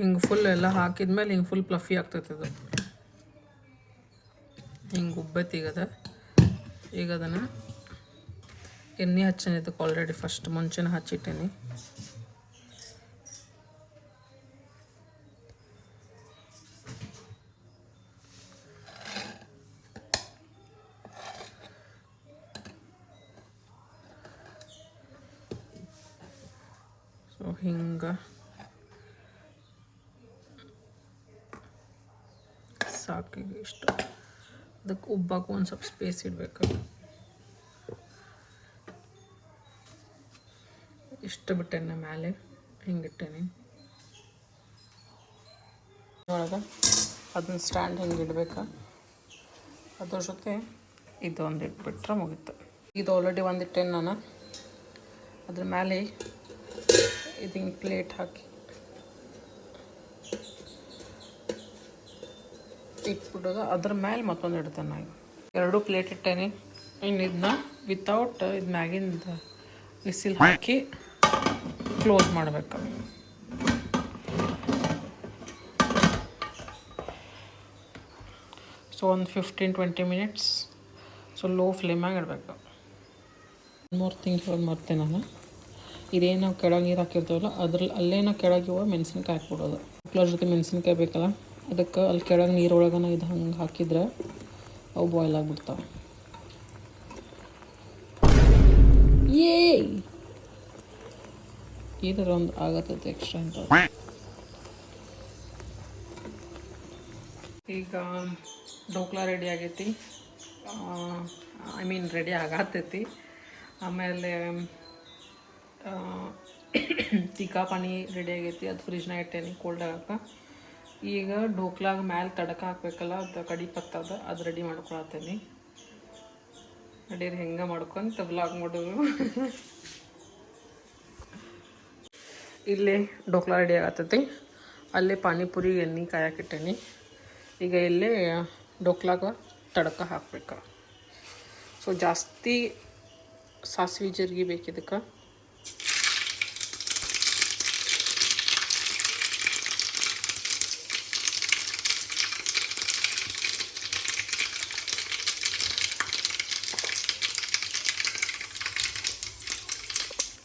ಹಿಂಗೆ ಫುಲ್ ಎಲ್ಲ ಹಾಕಿದ್ಮೇಲೆ ಹಿಂಗೆ ಫುಲ್ ಪ್ಲಫಿ ಆಗ್ತೈತೆ ಅದು. ಹಿಂಗೆ ಉಬ್ಬೈತಿ ಈಗ ಅದನ್ನು ಎಣ್ಣೆ ಹಚ್ಚೇನಿ. ಇದಕ್ಕೆ ಆಲ್ರೆಡಿ ಫಸ್ಟ್ ಮುಂಚೆನೇ ಹಚ್ಚಿಟ್ಟೇನಿ. ಸೊ ಹಿಂಗೆ ಸಾಕು ಇಷ್ಟು. ಅದಕ್ಕೆ ಉಬ್ಬಕ್ಕೆ ಒಂದು ಸ್ವಲ್ಪ ಸ್ಪೇಸ್ ಇಡಬೇಕು. ಇಷ್ಟು ಬಿಟ್ಟೆನ ಮೇಲೆ ಹಿಂಗೆ ಇಟ್ಟೇನಿ. ಒಳಗೆ ಅದನ್ನ ಸ್ಟ್ಯಾಂಡ್ ಹಿಂಗೆ ಇಡ್ಬೇಕು. ಅದ್ರ ಜೊತೆ ಇದು ಒಂದು ಇಟ್ಬಿಟ್ರೆ ಮುಗೀತು. ಇದು ಆಲ್ರೆಡಿ ಒಂದು ಇಟ್ಟೇನಿ ನಾನು. ಅದ್ರ ಮೇಲೆ ಇದು ಹಿಂಗೆ ಪ್ಲೇಟ್ ಹಾಕಿ ಇಟ್ಬಿಡೋದು. ಅದ್ರ ಮೇಲೆ ಮತ್ತೊಂದು ಇಡ್ತೇನೆ ನಾನು. 2 ಪ್ಲೇಟ್ ಇಟ್ಟೇನಿ. ಇನ್ನು ಇದನ್ನ ವಿತೌಟ್ ಇದು ಮ್ಯಾಗಿಂದ ವಿಸಿಲ್ ಹಾಕಿ ಕ್ಲೋಸ್ ಮಾಡಬೇಕು. ಸೊ ಒಂದು 15-20 ಮಿನಿಟ್ಸ್ ಸೊ ಲೋ ಫ್ಲೇಮಾಗಿ ಇಡಬೇಕು. ಮೂರು ಥಿಂಗ್ಸ್ ಹೇಳಿ ಮರ್ತೇನೆ ನಾನು. ಇದೇನು ನಾವು ಕೆಳಗೆ ನೀರು ಹಾಕಿರ್ತೀವಲ್ಲ ಅಲ್ಲೇ ನಾವು ಕೆಳಗೆ ಮೆಣಸಿನ್ಕಾಯಿ ಹಾಕ್ಬಿಡೋದು. ಮಕ್ಳ ಜೊತೆ ಮೆಣಸಿನ್ಕಾಯಿ ಬೇಕಲ್ಲ, ಅದಕ್ಕೆ ಅಲ್ಲಿ ಕೆಳಗೆ ನೀರೊಳಗನ ಇದು ಹಂಗೆ ಹಾಕಿದ್ರೆ ಅವು ಬಾಯ್ಲ್ ಆಗಿಬಿಡ್ತಾವೆ. ಇದರ ಒಂದು ಆಗತ್ತೈತೆ ಎಕ್ಸ್ಟ್ರಾ ಅಂತ. ಈಗ ಡೋಕ್ಲಾ ರೆಡಿ ಆಗೈತಿ. ರೆಡಿ ಆಗತ್ತೈತಿ. ಆಮೇಲೆ ತೀಖಾ ಪಾನಿ ರೆಡಿ ಆಗೈತಿ. ಅದು ಫ್ರಿಜ್ನಾಗ ಇಟ್ಟೇನಿ ಕೋಲ್ಡ್ ಆಗಕ್ಕೆ. ಈಗ ಡೋಕ್ಲಾಗ ಮ್ಯಾಲೆ ತಡಕ ಹಾಕ್ಬೇಕಲ್ಲ, ಅದು ಕಡಿ ಪತ್ತದ ಅದು ರೆಡಿ ಮಾಡ್ಕೊಳತ್ತೇನಿ. ನಡೀರಿ ಹೆಂಗೆ ಮಾಡ್ಕೊಂತ ವ್ಲಾಗ್ ಮಾಡೋದು. ಇಲ್ಲೇ ಡೋಕ್ಲಾ ರೆಡಿ ಆಗತ್ತೈತಿ. ಅಲ್ಲೇ ಪಾನಿಪುರಿ ಎಣ್ಣೆ ಕಾಯಕ್ಕಿಟ್ಟೇನಿ. ಈಗ ಇಲ್ಲೇ ಡೋಕ್ಲಾಗ ತಡಕ ಹಾಕ್ಬೇಕು. ಸೊ ಜಾಸ್ತಿ ಸಾಸಿವೆ ಜೀರಿಗೆ ಬೇಕಿದಕ್ಕೆ.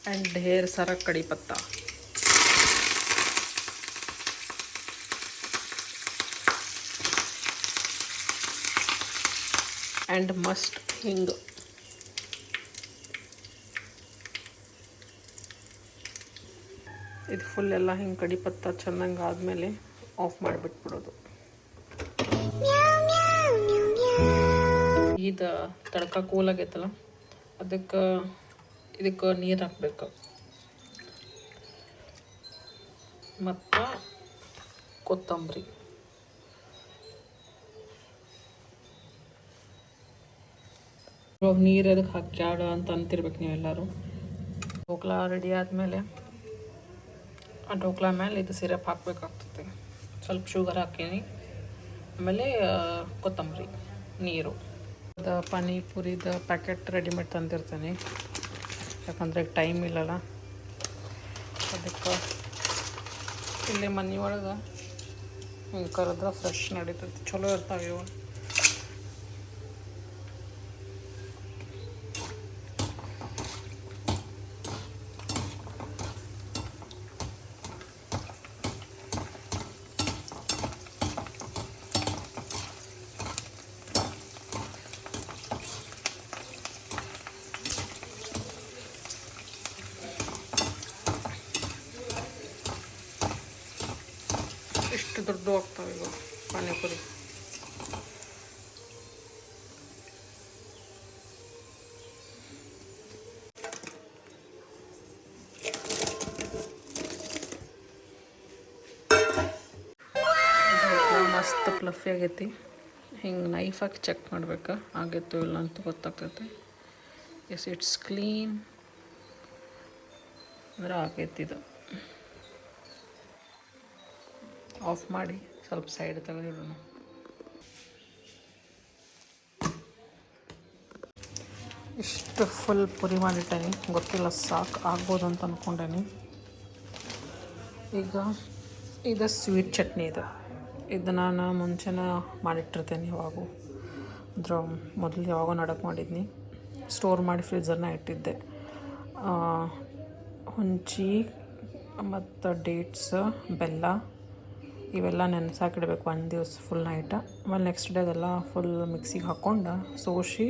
ಆ್ಯಂಡ್ ढेर सारा कड़ी पत्ता. ಆ್ಯಂಡ್ ಮಸ್ಟ್ ಹಿಂಗೆ. ಇದು ಫುಲ್ ಎಲ್ಲ ಹಿಂಗೆ ಕಡಿ ಪತ್ತ ಚೆನ್ನಾಗಿ ಆದಮೇಲೆ ಆಫ್ ಮಾಡಿಬಿಟ್ಬಿಡೋದು. ಇದು ತಡ್ಕ ಕೂಲ್ ಆಗೈತಲ್ಲ, ಇದಕ್ಕೆ ನೀರು ಹಾಕ್ಬೇಕು ಮತ್ತು ಕೊತ್ತಂಬರಿ. ಇವಾಗ ನೀರು ಅದಕ್ಕೆ ಹಾಕ್ಯಾಡ ಅಂತ ಅಂತಿರ್ಬೇಕು ನೀವೆಲ್ಲರೂ. ಡೋಕ್ಲಾ ರೆಡಿ ಆದಮೇಲೆ ಆ ಡೋಕ್ಲಾ ಮೇಲೆ ಇದು ಸಿರಪ್ ಹಾಕಬೇಕಾಗ್ತದೆ. ಸ್ವಲ್ಪ ಶುಗರ್ ಹಾಕೀನಿ, ಆಮೇಲೆ ಕೊತ್ತಂಬರಿ, ನೀರು. ಪಾನಿಪುರಿದ ಪ್ಯಾಕೆಟ್ ರೆಡಿಮೇಡ್ ತಂದಿರ್ತೀನಿ, ಯಾಕಂದರೆ ಟೈಮ್ ಇಲ್ಲಲ್ಲ. ಅದಕ್ಕೆ ಇಲ್ಲೇ ಮನೆ ಒಳಗೆ ಹಿಂಗೆ ಕರೆದ್ರೆ ಫ್ರೆಶ್ ನಡೀತೈತಿ, ಚಲೋ ಇರ್ತಾವೆ ಇವು. ಇಷ್ಟು ದೊಡ್ಡ ಆಗ್ತಾವೆ ಇವಾಗ ಪಾನಿಪುರಿ. ಮಸ್ತ್ ಫ್ಲಫಿ ಆಗೈತಿ. ಹಿಂಗೆ ನೈಫ್ ಹಾಕಿ ಚೆಕ್ ಮಾಡ್ಬೇಕು ಆಗೈತೋ ಇಲ್ಲ ಅಂತ ಗೊತ್ತಾಗ್ತೈತೆ. ಎಸ್ ಇಟ್ಸ್ ಕ್ಲೀನ್ ಅಂದ್ರೆ ಆಗೈತಿ. ಇದು ಆಫ್ ಮಾಡಿ ಸ್ವಲ್ಪ ಸೈಡ್ ತೆಗೆದಿಡೋಣ. ಇಷ್ಟು ಫುಲ್ ಪುರಿ ಮಾಡಿಟ್ಟೇನಿ, ಗೊತ್ತಿಲ್ಲ ಸಾಕು ಆಗ್ಬೋದು ಅಂತ ಅಂದ್ಕೊಂಡೇನಿ. ಈಗ ಇದು ಸ್ವೀಟ್ ಚಟ್ನಿ ಇದು ನಾನು ಮುಂಚೆನೇ ಮಾಡಿಟ್ಟಿರ್ತೇನೆ ಯಾವಾಗೂ ಅದ್ರ ಮೊದಲು ಯಾವಾಗೋ ನಡಕ್ಕೆ ಮಾಡಿದ್ನಿ ಸ್ಟೋರ್ ಮಾಡಿ ಫ್ರೀಝರ್ನ ಇಟ್ಟಿದ್ದೆ ಹುಂಚಿ ಮತ್ತು ಡೇಟ್ಸ್ ಬೆಲ್ಲ ಇವೆಲ್ಲ ನೆನೆಸಾಕಿಡ್ಬೇಕು ಒಂದು ದಿವಸ ಫುಲ್ ನೈಟ ಆಮೇಲೆ ನೆಕ್ಸ್ಟ್ ಡೇ ಅದೆಲ್ಲ ಫುಲ್ ಮಿಕ್ಸಿಗೆ ಹಾಕ್ಕೊಂಡು ಸೋಸಿ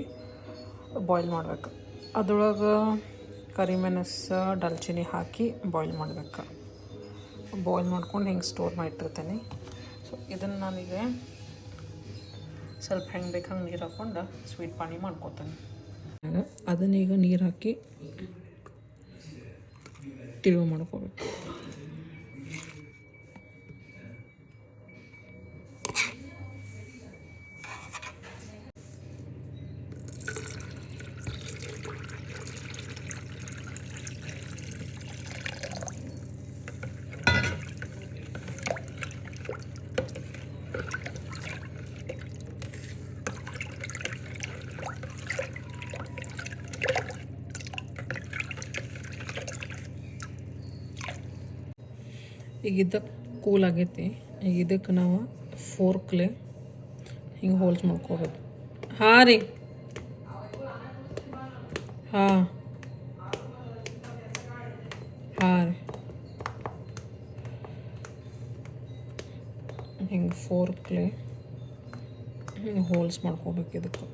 ಬಾಯ್ಲ್ ಮಾಡ್ಬೇಕು ಅದ್ರೊಳಗೆ ಕರಿಮೆಣಸು ದಾಲ್ಚಿನ್ನಿ ಹಾಕಿ ಬಾಯ್ಲ್ ಮಾಡ್ಬೇಕು ಬಾಯ್ಲ್ ಮಾಡ್ಕೊಂಡು ಹಿಂಗೆ ಸ್ಟೋರ್ ಮಾಡಿಟ್ಟಿರ್ತೇನೆ ಸೊ ಇದನ್ನು ನಾನೀಗ ಸ್ವಲ್ಪ ಹೆಂಗೆ ಬೇಕು ಹಂಗೆ ನೀರು ಹಾಕ್ಕೊಂಡು ಸ್ವೀಟ್ ಪಾನಿ ಮಾಡ್ಕೊತೇನೆ ಅದನ್ನೀಗ ನೀರು ಹಾಕಿ ತಿರುವು ಮಾಡ್ಕೋಬೇಕು ಈಗ ಇದಕ್ಕೆ ಕೂಲ್ ಆಗೈತಿ ಈಗ ಇದಕ್ಕೆ ನಾವು ಫೋರ್ಕ್ಲೆ ಹಿಂಗೆ ಹೋಲ್ಸ್ ಮಾಡ್ಕೋಬೇಕು ಹಾಂ ರೀ ಹಾಂ ಹಾಂ ರೀ ಹಿಂಗೆ ಫೋರ್ಕ್ಲೆ ಹಿಂಗೆ ಹೋಲ್ಸ್ ಮಾಡ್ಕೋಬೇಕು ಇದಕ್ಕೆ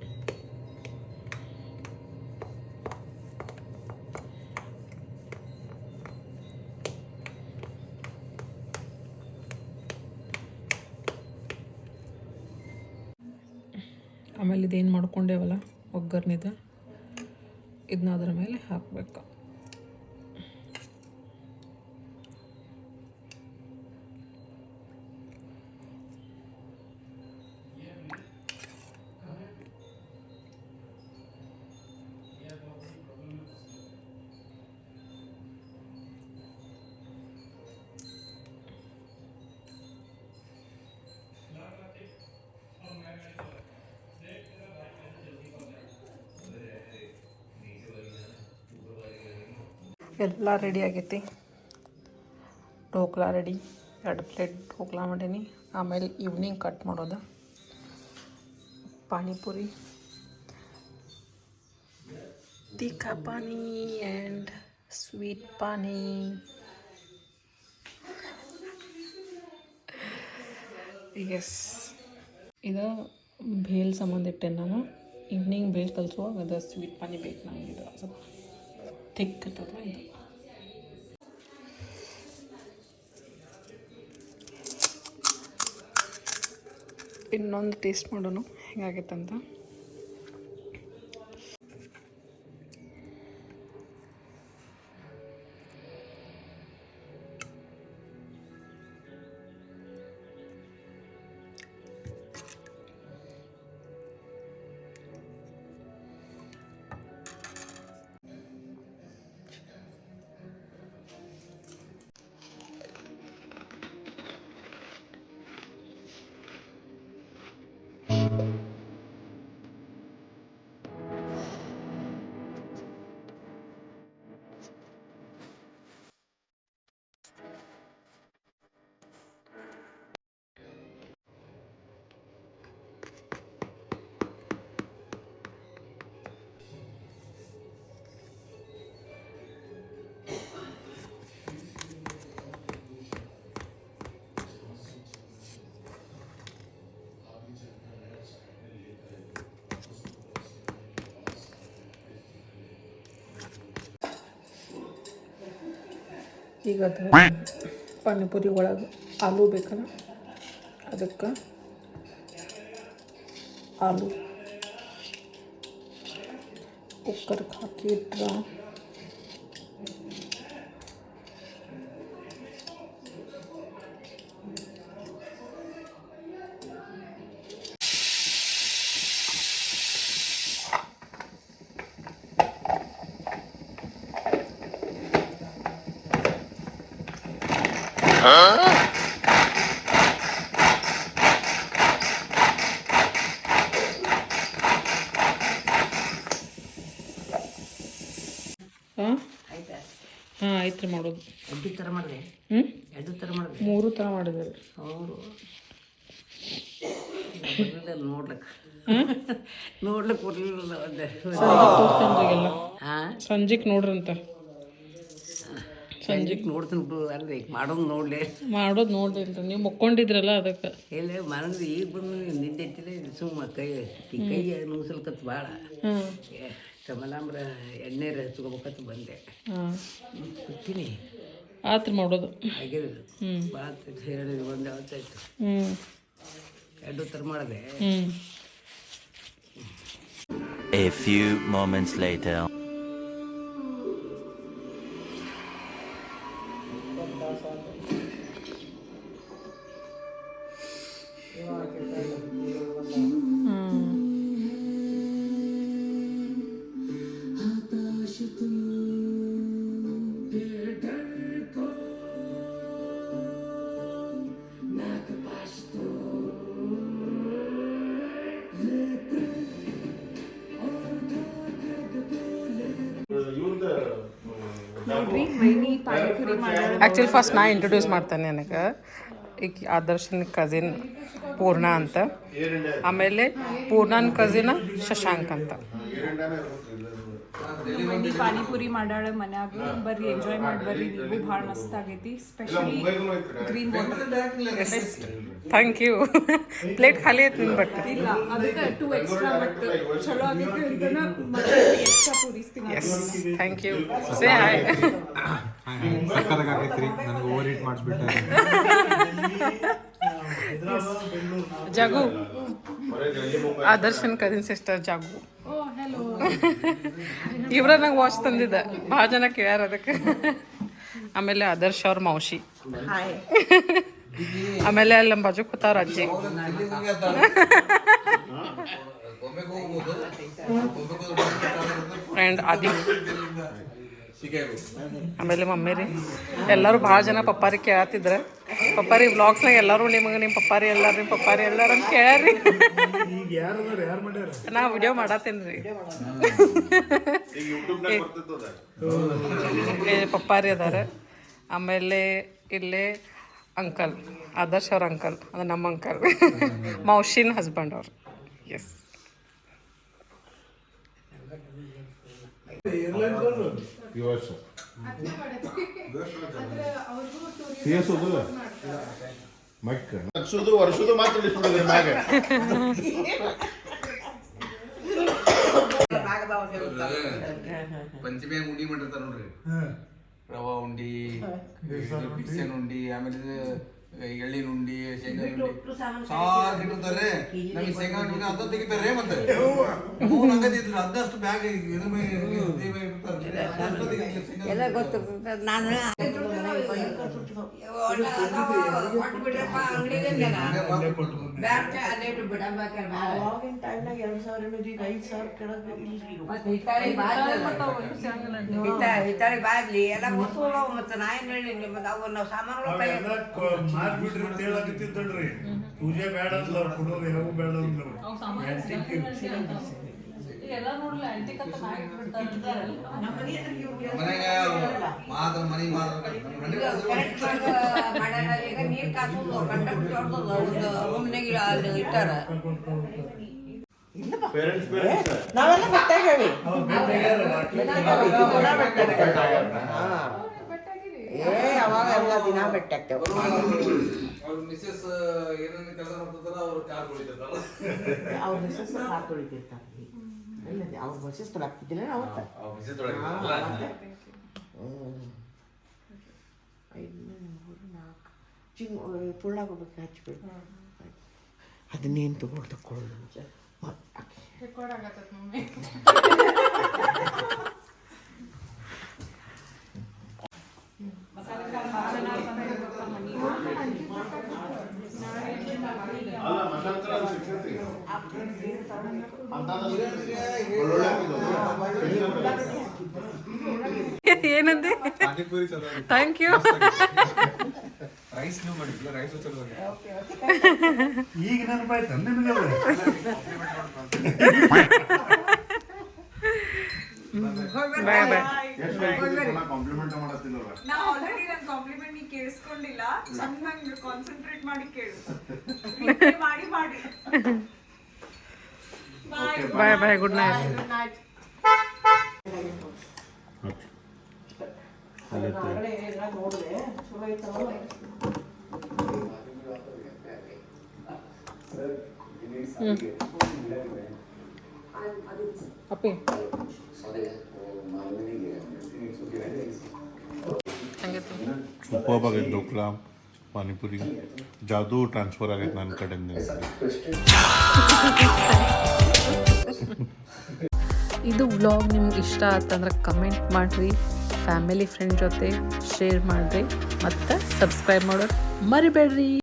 ಆಮೇಲೆ ಇದೇನು ಮಾಡ್ಕೊಂಡೇವಲ್ಲ ಒಗ್ಗರ್ನಿದ ಇದನ್ನ ಅದರ ಮೇಲೆ ಹಾಕಬೇಕು ಎಲ್ಲ ರೆಡಿ ಆಗೈತಿ ಢೋಕ್ಲಾ ರೆಡಿ 2 ಪ್ಲೇಟ್ ಢೋಕ್ಲಾ ಮಾಡೀನಿ ಆಮೇಲೆ ಈವ್ನಿಂಗ್ ಕಟ್ ಮಾಡೋದು ಪಾನಿಪುರಿ ತೀಖಾ ಪಾನಿ ಆ್ಯಂಡ್ ಸ್ವೀಟ್ ಪಾನಿ ಎಸ್ ಇದು ಭೇಲ್ ಸಂಬಂಧ ಇಟ್ಟೆ ನಾನು ಈವ್ನಿಂಗ್ ಭೇಲ್ ಕಲಿಸುವಾಗ ಅದು ಸ್ವೀಟ್ ಪಾನಿ ಬೇಕು ನನಗೆ ಇದು ಸ್ವಲ್ಪ ಥಿಕ್ ಇರ್ತದಲ್ಲ ಇದು ಇನ್ನೊಂದು ಟೇಸ್ಟ್ ಮಾಡೋಣ ಹೆಂಗಾಗೈತೆ ಅಂತ ಈಗ ಅದು ಪಾನಿಪುರಿ ಒಳಗೆ ಆಲೂ ಬೇಕಲ್ಲ ಅದಕ್ಕೆ ಆಲೂ ಕುಕ್ಕರ್ಗೆ ಹಾಕಿ ಇಟ್ರೆ ಹಾಂ ಐತ್ರಿ ಮಾಡೋದು. ಎರಡು ಥರ ಮಾಡಿದೆ. ಹ್ಞೂ ಎರಡು ಥರ ಮಾಡಿದೆ. 3 ಥರ ಮಾಡಿದ್ದಾರೆ. ಅವರು ನೋಡ್ಲಿಕ್ಕೆ ಕೊಡ್ಲಿಲ್ಲ ಒಂದೇ. ತೋರಿಸ್ತೇನೆ ಹಾಂ ಸಂಜೆಗೆ ನೋಡ್ರಂತ. ಸಂಜೆಗೆ ನೋಡ್ತೀನಿ ಬಿಡು ಅಲ್ರಿ ಮಾಡೋದು ನೋಡಲಿ. ಮಾಡೋದು ನೋಡ್ರಿ ಅಂತ ನೀವು ಮುಕ್ಕೊಂಡಿದ್ರಲ್ಲ ಅದಕ್ಕೆ. ಇಲ್ಲ ಮನಂದ್ರೆ ಈಗ ಬಂದು ನಿದ್ದೆ ಎತ್ತಿಲ್ಲ ಸುಮ್ಮ ಕೈ ನುಗ್ಸಲ್ಕತ್ತು ಭಾಳ. ಹಾಂ ಕಮಲಾಂಬ್ರ ಎಣ್ಣೆ ಹಚ್ಕೋಬೇಕಂತ ಬಂದೆ. ಹಾಂ ಕೂತೀನಿ ಆತ್ರಿ ಮಾಡೋದು. ಹಾಗೆ ಭಾಳ ಎರಡು ಒಂದು ಯಾವತ್ತಾಯ್ತು. ಎರಡು ಥರ ಮಾಡಿದೆ. A few moments later. Actually first ನಾ ಇಂಟ್ರೊಡ್ಯೂಸ್ ಮಾಡ್ತೇನೆ ನನಗೆ. ಈಗ ಆದರ್ಶನ ಕಸಿನ್ ಪೂರ್ಣ ಅಂತ, ಆಮೇಲೆ ಪೂರ್ಣನ ಕಸಿನ್ ಶಶಾಂಕ್ ಅಂತ. ಮನಿ ಪಾನಿಪುರಿ ಮಾಡಾಳ ಮನ್ಯಾಗ ಬರ್ರಿ ಎಂಜಾಯ್ ಮಾಡಿ ಬರ್ರಿ, ನೀವು ಭಾಳ ಮಸ್ತ್ ಆಗೈತಿ. Specially green water best. Thank you. Plate ಖಾಲಿ ಐತಿ ನಿನ್ ಬಟ್ ಇಲ್ಲ ಅದಕ್ಕೆ 2 ಎಕ್ಸ್ಟ್ರಾ ಬಟ್ ಚಲೋ ಆಗೈತಿ ಅಂತ ಮತ್ತೆ ಎಕ್ಸ್ಟ್ರಾ ಪೂರಿಸ್ತೀನಿ. Yes thank you. Say hi. ಸಕ್ಕತ್ತಾಗೈತ್ರಿ, ನನಗೆ ಓವರ್ ಈಟ್ ಮಾಡಿಸ್ಬಿಟ್ಟಾರೆ. ಜಾಗು ಆದರ್ಶನ್ ಕಸಿನ್ ಸಿಸ್ಟರ್ ಜಾಗು. ಇವ್ರ ನಂಗೆ ವಾಚ್ ತಂದಿದ್ದ, ಭಾಳ ಜನ ಕೇಳ್ಯಾರ ಅದಕ್ಕೆ. ಆಮೇಲೆ ಆದರ್ಶ್ ಅವ್ರ ಮೌಶಿ, ಆಮೇಲೆ ಅಲ್ಲಿ ನಮ್ಮ ಬಾಜು ಕೂತಾವ್ರ ಅಜ್ಜಿ, ಆ್ಯಂಡ್ ಆದಿ, ಆಮೇಲೆ ಮಮ್ಮಿ ರೀ. ಎಲ್ಲರೂ ಭಾಳ ಜನ ಪಪ್ಪಾರಿ ಕೇಳತ್ತಿದ್ರೆ. ಪಪ್ಪಾರಿ ವ್ಲಾಗ್ಸ್ನಾಗ ಎಲ್ಲರೂ ನಿಮ್ಮ ಪಪ್ಪಾರಿ ಎಲ್ಲಾರು ನಿಮ್ಮ ಪಪ್ಪಾರಿ ಎಲ್ಲಾರು ಅಂತ ಕೇಳ್ಯಾರಿ. ನಾ ವಿಡಿಯೋ ಮಾಡತ್ತೇನೆ ರೀ. ಪಪ್ಪಾರಿ ಅದಾರ. ಆಮೇಲೆ ಇಲ್ಲೇ ಅಂಕಲ್, ಆದರ್ಶ್ ಅವ್ರ ಅಂಕಲ್, ಅದು ನಮ್ಮ ಅಂಕಲ್, ಮೌಶಿನ್ ಹಸ್ಬೆಂಡ್ ಅವ್ರು. ಎಸ್ ಈ ವರ್ಷ ಸೇರಿಸೋದಿಲ್ಲ ಮಕ್ಕ ವರ್ಷದ್ದು ವರ್ಷದ್ದು ಮಾತ್ರ ಇಳಿಸ್ಬಿಡೋದು ಮ್ಯಾಗ. ಪಂಚಮಿ ಉಂಡಿ ಮಾಡಿರ್ತಾರ ನೋಡ್ರಿ, ರವಾ ಉಂಡಿ, ಬಿಸಿನ ಉಂಡಿ, ಆಮೇಲೆ ಎಳ್ಳಿನ ಉಂಡಿ, ಶೇಂಗಾ ಉಂಡಿ ಸಾರ್ ಇಟ್ಟಿರ್ತಾರೆ. ನಮಗೆ ಶೇಂಗಾ ಉಂಡಿ ಅದ ತೆಗಿತಾರೆ. ಮತ್ತೆ ಹಂಗದಿದ್ರು ಅದಷ್ಟು ಬ್ಯಾಗ್ ಎಲ್ಲ ಗೊತ್ತು. ನಾನು ಹಿತ್ತಾಳಿ ಬಾದ್ಲಿ ಎಲ್ಲ ಗೊತ್ತು. ಮತ್ತೆ ನಾ ಏನ್ ಹೇಳಿ ನಿಮ್ಮದು ಅವು ನಾವು ಸಾಮಾನುಗಳು ಪೂಜೆ ಬೇಡ ಅಂದ್ಲ, ಕೊಡೋದು ಯಾವ ಬೇಡ ಅಂದ್ರು. ಈಗ ನೀರ್ ಕಾಸೋದು ಕಂಡಕ್ಟ್ ರೂಮ್ನಾಗ ಅಲ್ಲಿ ಇಟ್ಟಾರ. ನಾವೆಲ್ಲ ಬೆಟ್ಟಾಗೇವಿ. ಅವಾಗ ಎಲ್ಲ ದಿನ ಬೆಟ್ಟಾಗ್ತೇವೆ. ಅವ್ರ ಮಿಸಸ್ ಏನೇನು ಕೆಲಸ ಮಾಡ್ತಿರ್ತಾರ, ಅವ್ರ ಕಾರ್ ಹೊಡಿತಿರ್ತಾರ. ಅವ್ರ ಮಿಸಸ್ ಕಾರ್ ತೊಳಿತಿರ್ತಾರೆ. ಇಲ್ಲದೆ ಅವ್ರ ಮಿಸಸ್ ತೊಳಾಕ್ತಿದ್ದಿಲ್ಲ ಅವತ್ತ. ಪುಳ್ಳಾಗೋಗ್ಬೇಕು ಹಚ್ಬಿಟ್ಟು ಅದನ್ನೇನು ತಗೊಳ್ಳೋದು. ಏನಂದೆ? Thank you. ರೈಸ್ ಮಾಡಿಲ್ಲ, ರೈಸ್ ಚಲೋ. ಈಗ ನೆನಪಾಯ್ತು ನಿನಗೆ? ಬಾಯ್ ಬಾಯ್. ಕಾಂಪ್ಲಿಮೆಂಟ್ ಮಾಡತ್ತಿಲ್ಲ ನಾ ಆಲ್ರೆಡಿ ನನ್ನ ಕಾಂಪ್ಲಿಮೆಂಟ್ ನೀ ಕೇಳಿಸ್ಕೊಂಡಿಲ್ಲ, ಚೆನ್ನಾಗಿ ಕಾನ್ಸಂಟ್ರೇಟ್ ಮಾಡಿ ಕೇಳು. Replay ಮಾಡಿ ಬಾಯ್ ಬಾಯ್, ಗುಡ್ ನೈಟ್. ನೋಡಿದೆ ಚಲೋ ಐತಲ್ಲ. ಅಪ್ಪಿ ಸೂಪರ್ ಆಗೈತೆ ಢೋಕ್ಲಾ ಪಾನಿಪುರಿ. ಜಾದೂ ಟ್ರಾನ್ಸ್ಫರ್ ಆಗೈತೆ ನನ್ನ ಕಡೆಯಿಂದ. ಇದು ವ್ಲಾಗ್ ನಿಮ್ಗೆ ಇಷ್ಟ ಆತಂದ್ರೆ ಕಮೆಂಟ್ ಮಾಡಿರಿ, ಫ್ಯಾಮಿಲಿ ಫ್ರೆಂಡ್ ಜೊತೆ ಶೇರ್ ಮಾಡಿರಿ, ಮತ್ತು ಸಬ್ಸ್ಕ್ರೈಬ್ ಮಾಡೋದು ಮರಿಬೇಡ್ರಿ.